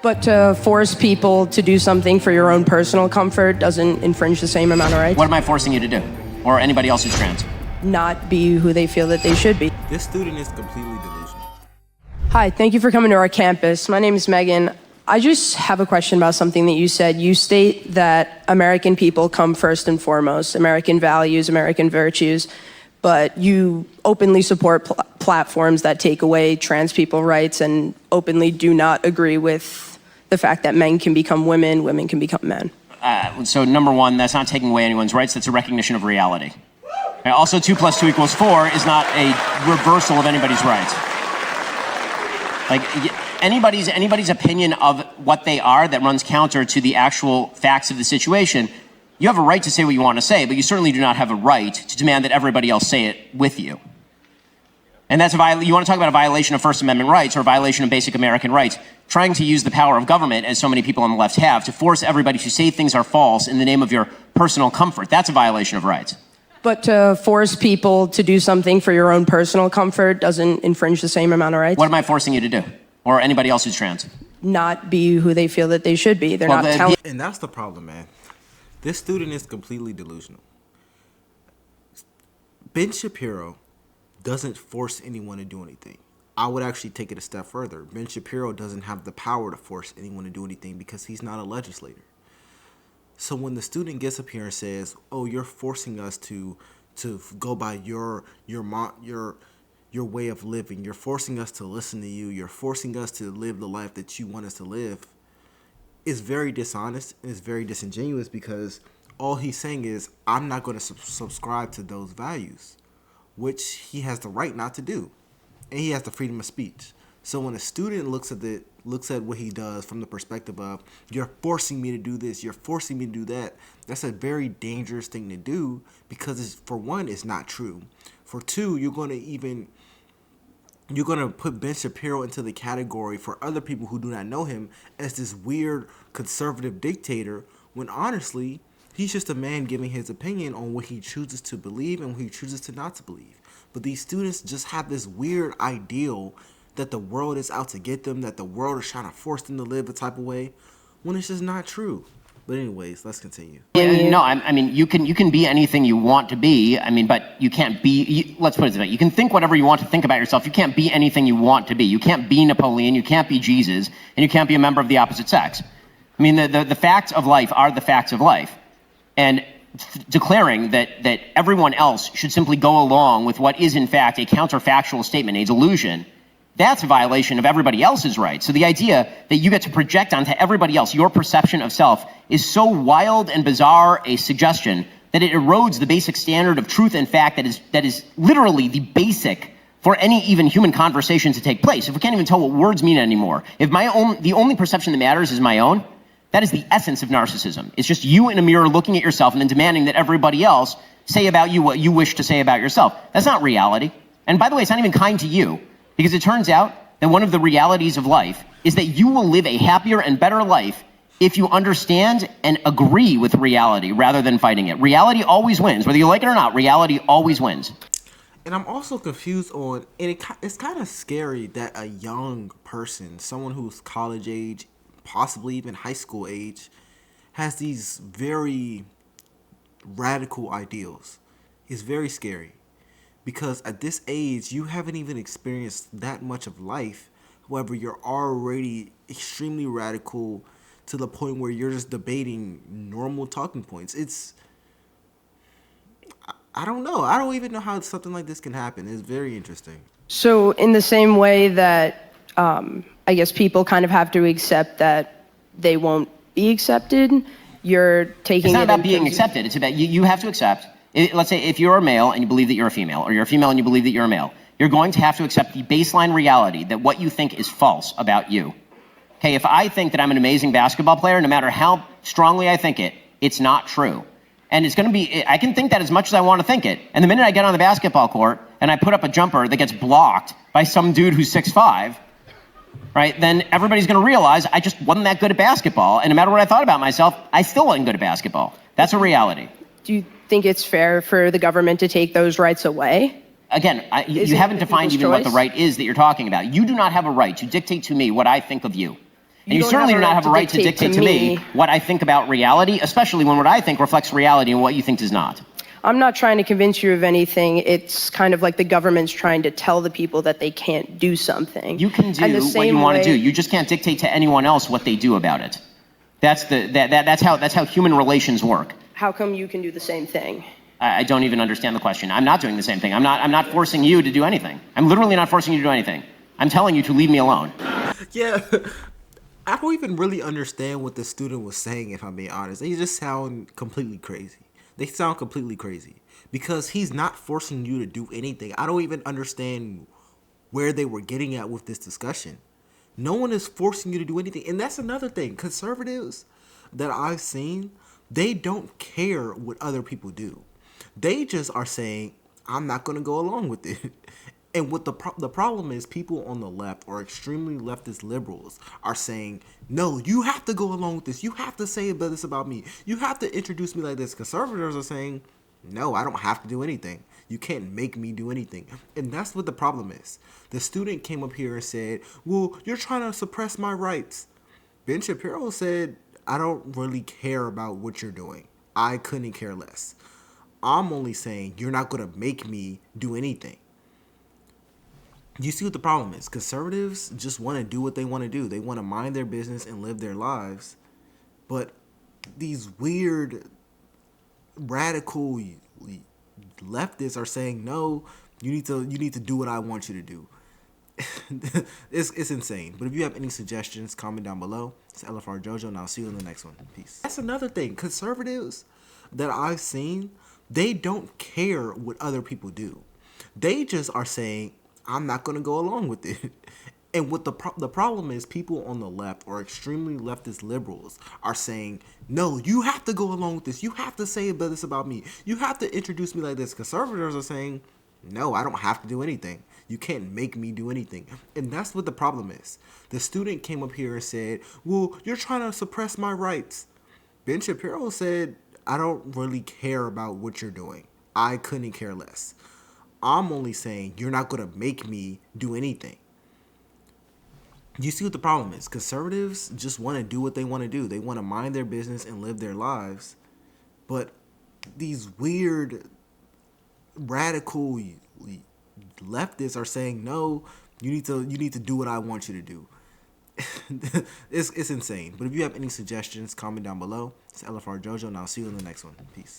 But to force people to do something for your own personal comfort doesn't infringe the same amount of rights. What am I forcing you to do? Or anybody else who's trans? Not be who they feel that they should be. This student is completely delusional. Hi, thank you for coming to our campus. My name is Megan. I just have a question about something that you said. You state that American people come first and foremost, American values, American virtues, but you openly support platforms that take away trans people rights and openly do not agree with the fact that men can become women, women can become men. So number one, that's not taking away anyone's rights, that's a recognition of reality. And also 2 + 2 = 4 is not a reversal of anybody's rights. Like anybody's opinion of what they are that runs counter to the actual facts of the situation, you have a right to say what you want to say, but you certainly do not have a right to demand that everybody else say it with you. And that's you want to talk about a violation of First Amendment rights or a violation of basic American rights, trying to use the power of government, as so many people on the left have, to force everybody to say things are false in the name of your personal comfort. That's a violation of rights. But to force people to do something for your own personal comfort doesn't infringe the same amount of rights. What am I forcing you to do? Or anybody else who's trans? Not be who they feel that they should be. They're not telling. And that's the problem, man. This student is completely delusional. Ben Shapiro doesn't force anyone to do anything. I would actually take it a step further. Ben Shapiro doesn't have the power to force anyone to do anything because he's not a legislator. So when the student gets up here and says, "Oh, you're forcing us to go by your way of living. You're forcing us to listen to you. You're forcing us to live the life that you want us to live," it's very dishonest and it's very disingenuous because all he's saying is, "I'm not going to subscribe to those values," which he has the right not to do, and he has the freedom of speech. So when a student looks at what he does from the perspective of, "You're forcing me to do this, you're forcing me to do that," that's a very dangerous thing to do because for one, it's not true. For two, you're going to put Ben Shapiro into the category for other people who do not know him as this weird conservative dictator when honestly, he's just a man giving his opinion on what he chooses to believe and what he chooses to not to believe. But these students just have this weird ideal that the world is out to get them, that the world is trying to force them to live a type of way, when it's just not true. But anyways, let's continue. Yeah, no, I mean, you can be anything you want to be. I mean, but you can't be, let's put it this way. You can think whatever you want to think about yourself. You can't be anything you want to be. You can't be Napoleon, you can't be Jesus, and you can't be a member of the opposite sex. I mean, the facts of life are the facts of life. And declaring that everyone else should simply go along with what is in fact a counterfactual statement, a delusion, that's a violation of everybody else's rights. So the idea that you get to project onto everybody else your perception of self is so wild and bizarre a suggestion that it erodes the basic standard of truth and fact that is literally the basic for any even human conversation to take place. If we can't even tell what words mean anymore, if the only perception that matters is my own, that is the essence of narcissism. It's just you in a mirror looking at yourself and then demanding that everybody else say about you what you wish to say about yourself. That's not reality. And by the way, it's not even kind to you, because it turns out that one of the realities of life is that you will live a happier and better life if you understand and agree with reality rather than fighting it. Reality always wins. Whether you like it or not, reality always wins. And I'm also confused on, and it's kind of scary that a young person, someone who's college age, possibly even high school age, has these very radical ideals. It's very scary because at this age, you haven't even experienced that much of life. However, you're already extremely radical to the point where you're just debating normal talking points. I don't know. I don't even know how something like this can happen. It's very interesting. So in the same way that I guess people kind of have to accept that they won't be accepted, you're taking it. It's not about being accepted. It's about you have to accept. Let's say if you're a male and you believe that you're a female, or you're a female and you believe that you're a male, you're going to have to accept the baseline reality that what you think is false about you. Okay, if I think that I'm an amazing basketball player, no matter how strongly I think it, it's not true. And it's going to be, I can think that as much as I want to think it. And the minute I get on the basketball court and I put up a jumper that gets blocked by some dude who's 6'5", right, then everybody's going to realize I just wasn't that good at basketball. And no matter what I thought about myself, I still wasn't good at basketball. That's a reality. Do you think it's fair for the government to take those rights away? Again, you haven't defined even what the right is that you're talking about. You do not have a right to dictate to me what I think of you. And you certainly do not have a right to dictate to me what I think about reality, especially when what I think reflects reality and what you think does not. I'm not trying to convince you of anything. It's kind of like the government's trying to tell the people that they can't do something. You can do what you want to do. You just can't dictate to anyone else what they do about it. That's how human relations work. How come you can do the same thing? I don't even understand the question. I'm not doing the same thing. I'm not forcing you to do anything. I'm literally not forcing you to do anything. I'm telling you to leave me alone. Yeah. I don't even really understand what the student was saying, if I'm being honest. They just sound completely crazy. They sound completely crazy because he's not forcing you to do anything. I don't even understand where they were getting at with this discussion. No one is forcing you to do anything. And that's another thing. Conservatives that I've seen, they don't care what other people do. They just are saying, I'm not going to go along with it. And what the problem is, people on the left or extremely leftist liberals are saying, no, you have to go along with this. You have to say this about me. You have to introduce me like this. Conservatives are saying, no, I don't have to do anything. You can't make me do anything. And that's what the problem is. The student came up here and said, well, you're trying to suppress my rights. Ben Shapiro said, I don't really care about what you're doing. I couldn't care less. I'm only saying you're not going to make me do anything. You see what the problem is? Conservatives just want to do what they want to do. They want to mind their business and live their lives. But these weird, radical leftists are saying, no, you need to do what I want you to do. It's insane. But if you have any suggestions, comment down below. It's LFR Jojo, and I'll see you in the next one. Peace. That's another thing. Conservatives that I've seen, they don't care what other people do. They just are saying, I'm not going to go along with it. And what the problem is, people on the left or extremely leftist liberals are saying, no, you have to go along with this. You have to say this about me. You have to introduce me like this. Conservatives are saying, no, I don't have to do anything. You can't make me do anything. And that's what the problem is. The student came up here and said, well, you're trying to suppress my rights. Ben Shapiro said, I don't really care about what you're doing. I couldn't care less. I'm only saying you're not going to make me do anything. You see what the problem is? Conservatives just want to do what they want to do. They want to mind their business and live their lives. But these weird, radical leftists are saying, no, you need to do what I want you to do. It's insane. But if you have any suggestions, comment down below. It's LFR Jojo, and I'll see you in the next one. Peace.